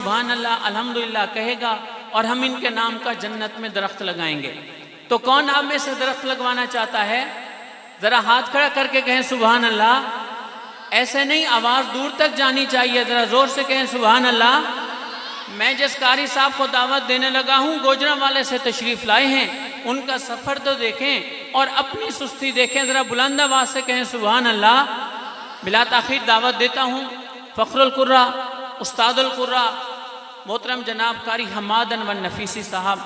सुभान अल्लाह अल्हम्दुलिल्लाह कहेगा और हम इनके नाम का जन्नत में दरख्त लगाएंगे। तो कौन आप में से दरख्त लगवाना चाहता है? ज़रा हाथ खड़ा करके कहें सुभान अल्लाह। ऐसे नहीं, आवाज़ दूर तक जानी चाहिए, ज़रा ज़ोर से कहें सुभान अल्लाह। मैं जिस कारी साहब को दावत देने लगा हूँ गुजरांवाले से तशरीफ़ लाए हैं, उनका सफ़र तो देखें और अपनी सुस्ती देखें, ज़रा बुलंद आवाज़ से कहें सुभान अल्लाह। बिला ताख़ीर दावत देता हूँ फ़ख्रुल कुर्रा उस्तादुल कुर्रा मोहतरम जनाब कारी हमादन व नफीसी साहब,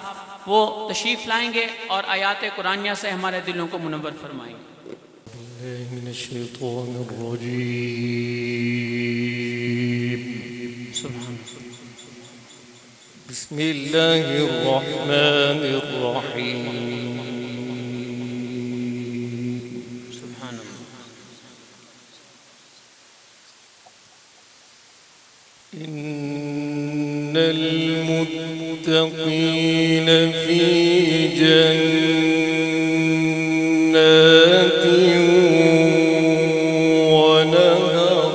वो तशरीफ़ लाएंगे और आयात कुरानिया से हमारे दिलों को मुनव्वर फरमाएंगे। बिस्मिल्लाहिर्रहमानिर्रहीम। इन्नल मुत्तक़ीन फी जन्नातिन व नहर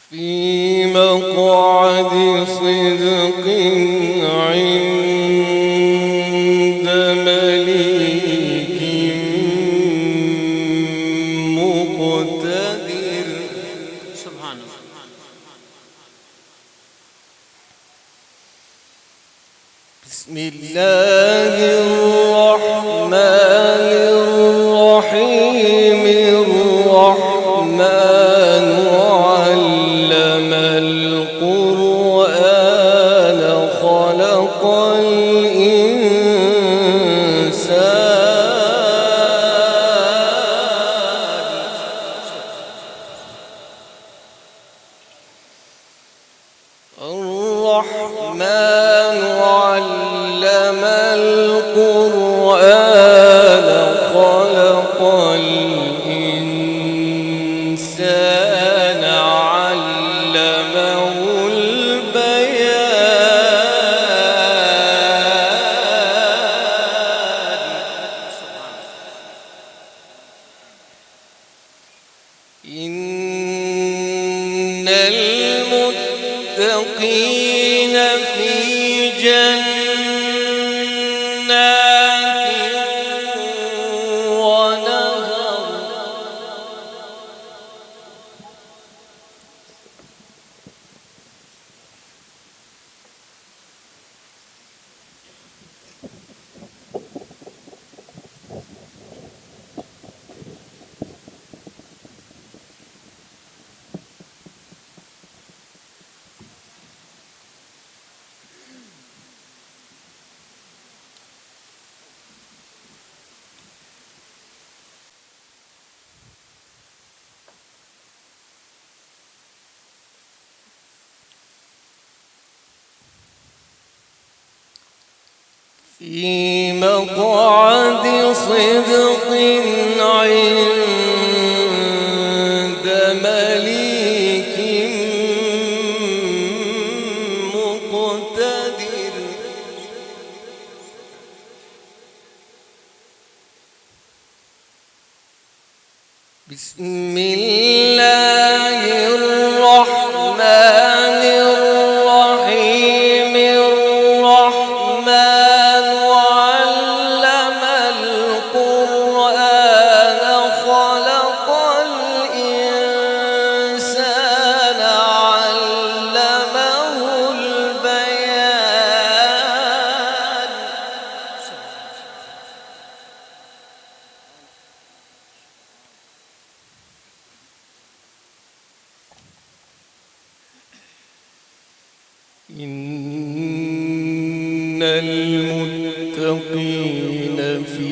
फी मक़अदि सिद्क़िन इंद मलीकिन मुक़तदिर। सुभान अल्लाह। बिस्मिल्लाहिर्रहमानिर्रहीम। الرحمن علم القرآن خلق الرحمن علم القرآن خلق الإنسان علمه البيان. إن المتقين في جنات ونهر في مقعد صدق عند مليك مقتدر. بسم الله الرحمن الرحيم. الرحمن علم القرآن خلق الإنسان علمه البيان. إن المتقين في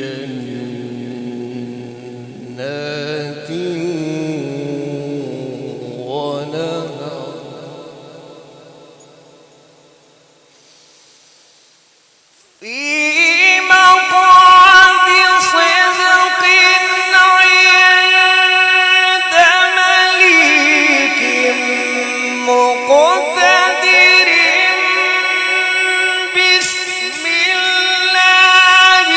جنات ونهر في مقعد صدق عند مليك مقتدر. بسم الله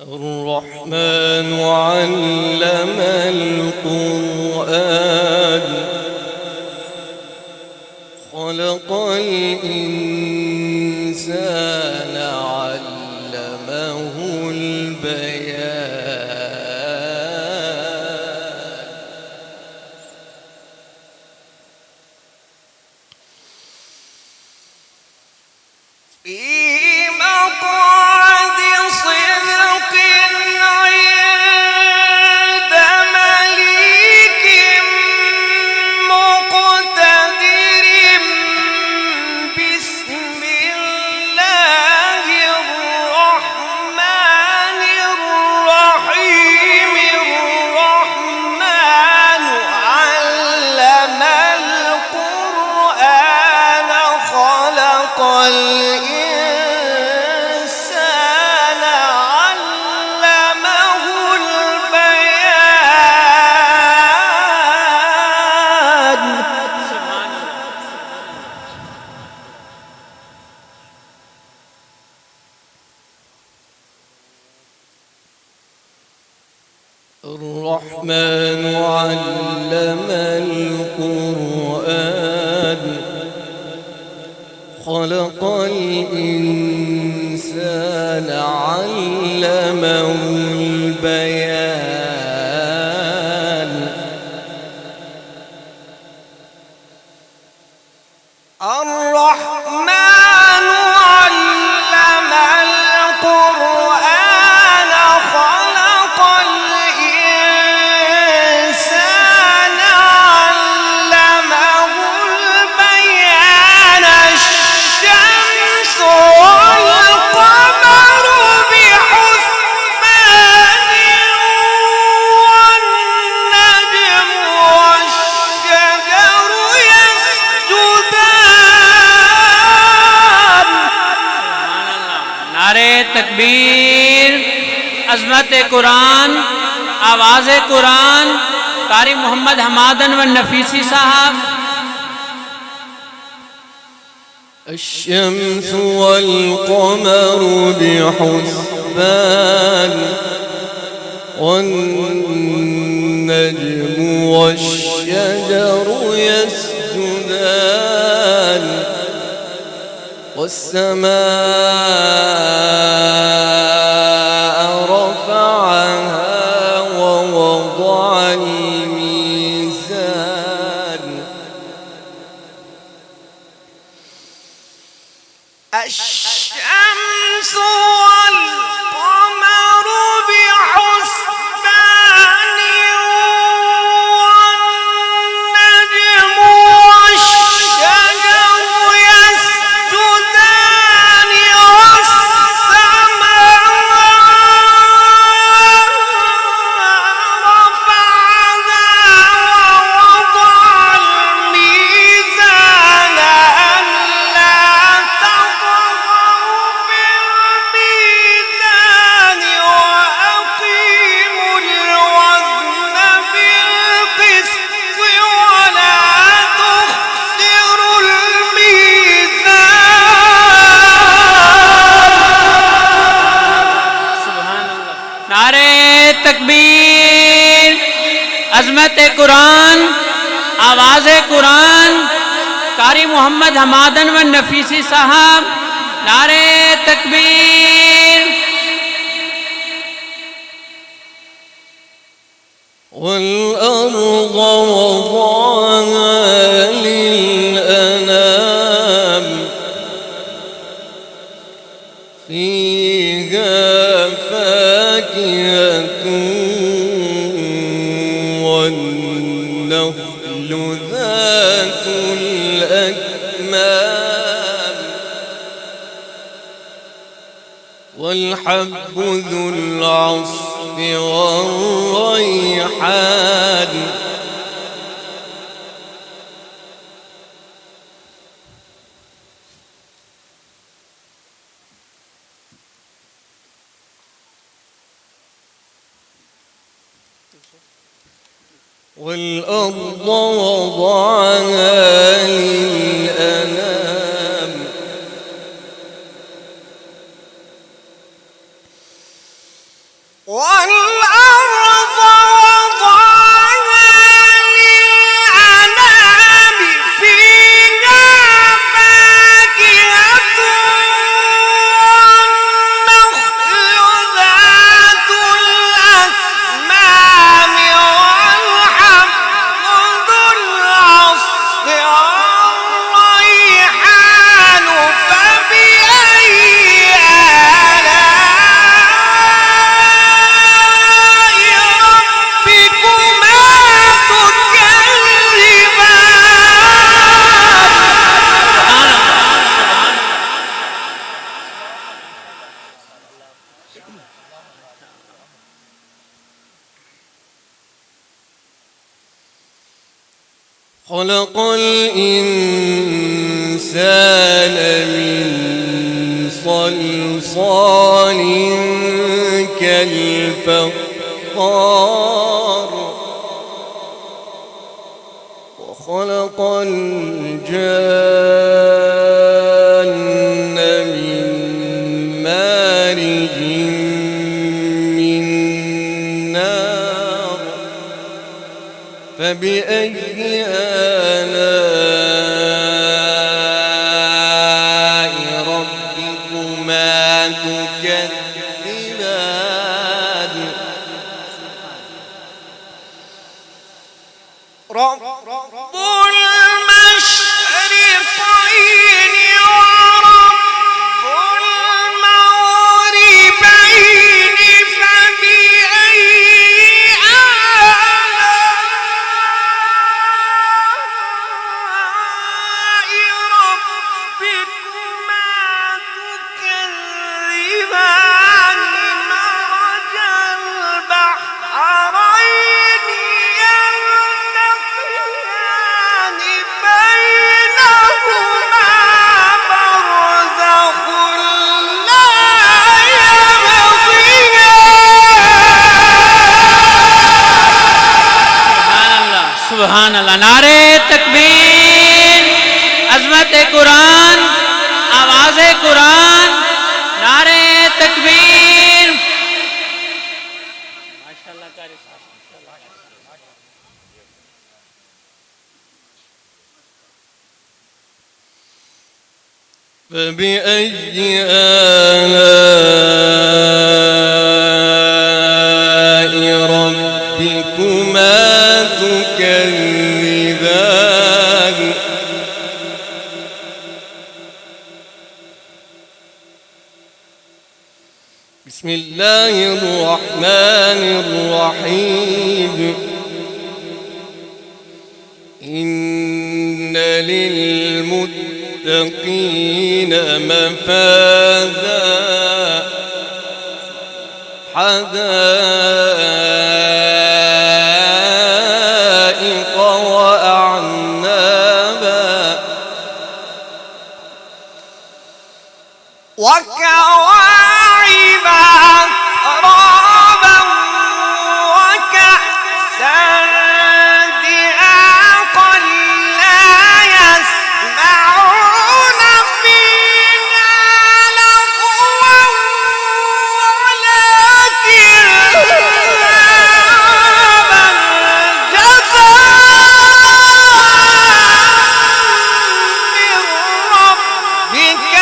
الرحمن علم القرآن خلق الإنسان علمه البيان في مقعد صدق عند مليك مقتدر بسم الله الرحمن الرحيم الرحمن علم القرآن خلق الإنسان علمه البيان الرحمن علم القرآن خلق الإنسان علمه البيان الرحمن علم القرآن خلق الإنسان علمه البيان الشمس والقمر بحسبان والنجم والشجر يسجدان नारे तकबीर, अज़मत कुरान, आवाज़ कुरान, कारी मोहम्मद हमादन व नफीसी साहब। الشمس والقمر بحسبان والنجم والشجر يسجدان والسماء رفعها ووضع الميزان الشمس والقمر بحسبان والنجم والشجر يسجدان والسماء رفعها ووضع الميزان ألا تطغوا في الميزان وأقيموا الوزن بالقسط ولا تخسروا الميزان नारे तकबीर, अज़मत कुरान, आवाज़ कुरान, कारी मोहम्मद हमादन व नफीसी साहब। नारे तकबीर। والأرض وضعها للأنام فيها فاكهة والنخل ذات الأكمام والحب ذو العصف والريحان والأرض وضعها للأنام خلق الإنسان من صلصال كالفخار وخلق الجان من مارج من نار فبأي آلاء ربكما تكذبان رب المشرقين ورب المغربين فبأي آلاء ربكما تكذبان مرج البحرين يلتقيان بينهما برزخ لا يبغيان सुभान अल्लाह, नारे तकबीर, अजमत कुरान, आवाज़ कुरान, नारे तकबीर। माशाअल्लाह कारी साहब। فبأي آلاء ربكما تكذبان بسم الله الرحمن الرحيم إن للمتقين مفازا حدائق وأعنابا وكواعب أترابا وكأسا دهاقا لا يسمعون فيها لغوا ولا كذابا جزاء من ربك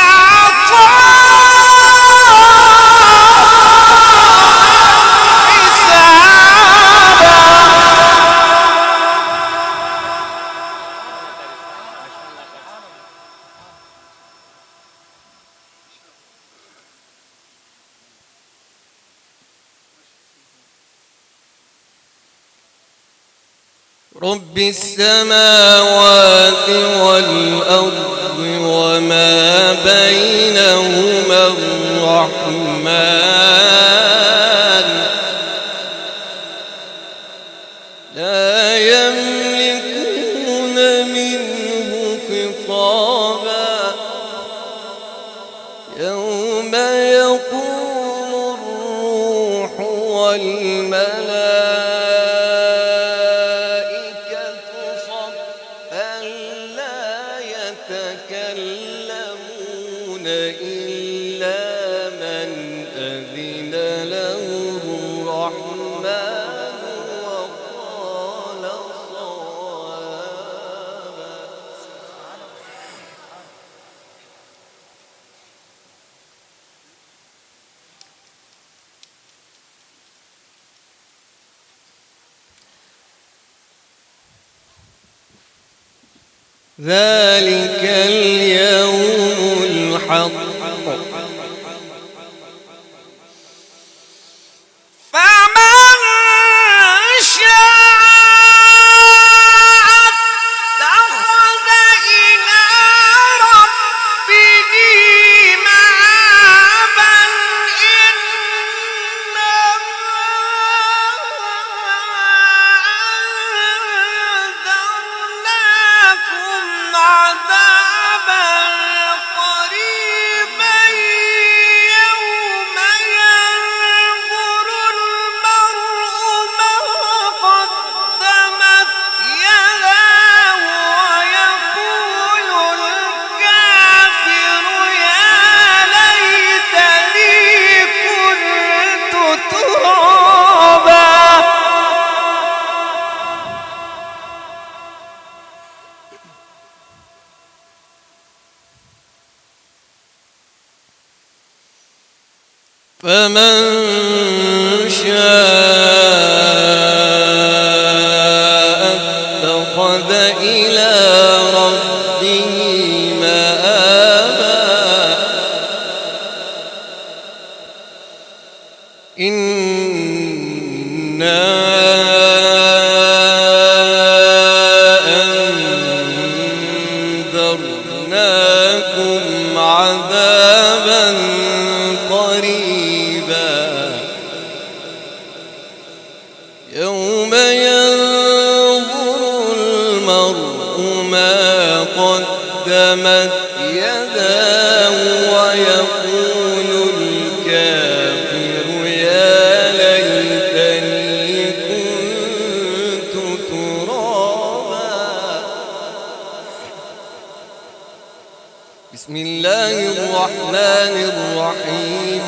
رب السماوات والأرض وما بينهما الرحمن لا يملكون منه خطابا يوم يقوم الروح والملائكة صفا لا يتكلمون إلا من أذن له الرحمن وقال صوابا ذلك اليوم الحق فمن شاء اتخذ إلى ربه مآبا إنا أنذرناكم فمن شاء اتخذ إلى ربه مآبا إنا أنذرناكم عذابا قريبا يوم ينظر المرء ما قدمت يداه ويقول الكافر يا ليتني كنت ترابا. بسم الله الرحمن الرحيم.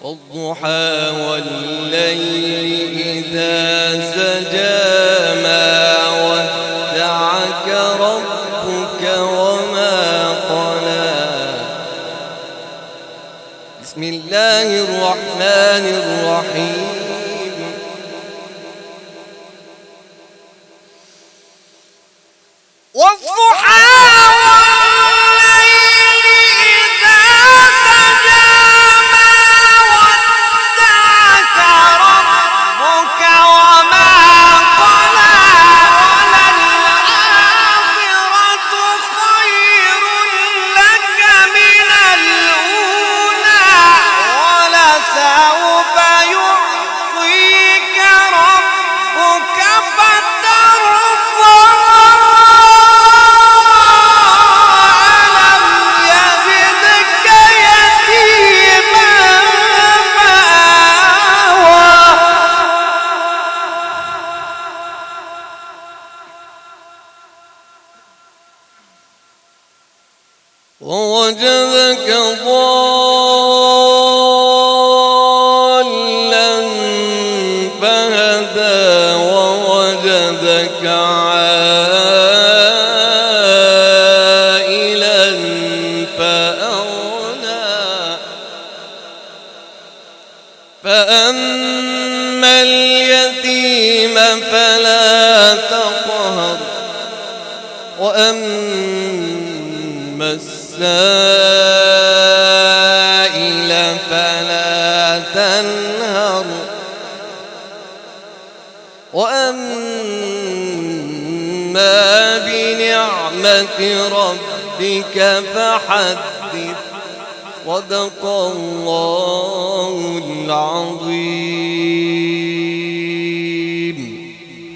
والضحى والليل إذا سجى ما ودعك ربك وما قلى. بسم الله الرحمن الرحيم. والضحى ووجدك ضالا فهدى ووجدك عائلا فأغنى. فأما اليتيم فلا تقهر وأما السائل فلا تنهر وأما بنعمة ربك فحدث. صدق الله العظيم.